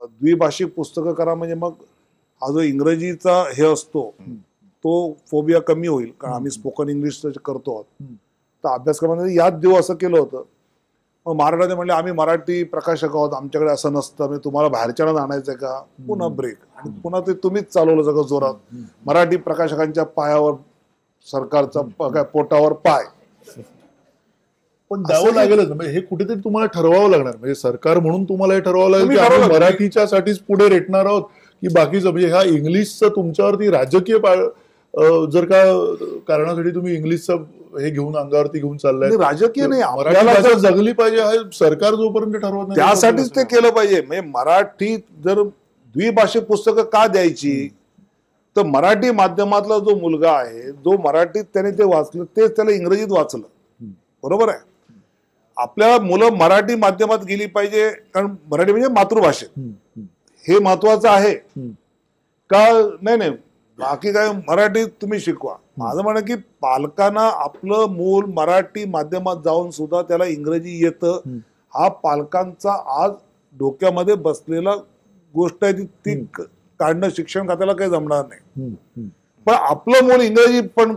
द्विभाषिक पुस्तकं करा म्हणजे मग हा जो इंग्रजीचा हे असतो तो फोबिया कमी होईल, कारण आम्ही स्पोकन इंग्लिश करतो आहोत. तर अभ्यासक्रमामध्ये याच दिवस असं केलं होतं. मग महाराष्ट्राने म्हणले आम्ही मराठी प्रकाशक आहोत, आमच्याकडे असं नसतं, म्हणजे तुम्हाला बाहेरच्यानं आणायचं का. पुन्हा ब्रेक, आणि पुन्हा ते तुम्हीच चालवलं सगळं जोरात. मराठी प्रकाशकांच्या पायावर सरकारचा पोटावर पाय. पण द्यावं लागेलच, म्हणजे हे कुठेतरी तुम्हाला ठरवावं लागणार, म्हणजे सरकार म्हणून तुम्हाला हे ठरवावं लागेल की तुम्ही आम्ही ठरवलं. मराठीच्या साठीच पुढे रेटणार आहोत, की बाकीचं म्हणजे ह्या इंग्लिशचं तुमच्यावरती राजकीय जर का कारणासाठी तुम्ही इंग्लिशचं हे घेऊन अंगावरती घेऊन चाललाय. नाही, राजकीय नाही, मराठी आपल्याला भाषा जगली पाहिजे हे सरकार जोपर्यंत ठरवत नाही त्यासाठीच ते केलं पाहिजे. म्हणजे मराठीत जर द्विभाषिक पुस्तकं का द्यायची, तर मराठी माध्यमातला जो मुलगा आहे, जो मराठीत त्याने ते वाचलं तेच त्याला इंग्रजीत वाचलं. बरोबर आहे. आपल्या मुलं मराठी माध्यमात गेली पाहिजे, कारण मराठी म्हणजे मातृभाषेत हे महत्वाचं आहे का. नाही, बाकी काय मराठीत तुम्ही शिकवा. माझं म्हणणं की पालकांना आपलं मूल मराठी माध्यमात जाऊन सुद्धा त्याला इंग्रजी येतं, हा पालकांचा आज डोक्यामध्ये बसलेला गोष्ट आहे. ती काढणं शिक्षण खात्याला काही जमणार नाही. पण आपलं मूल इंग्रजी पण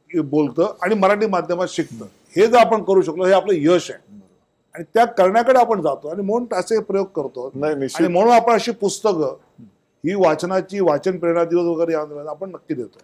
बोलतं आणि मराठी माध्यमात शिकतं, हे जर आपण करू शकलो हे आपलं यश आहे. आणि त्या करण्याकडे आपण जातो आणि म्हणून असे प्रयोग करतो. आणि म्हणून आपण अशी पुस्तकं, ही वाचनाची वाचन प्रेरणा दिवस वगैरे आपण नक्की देतो.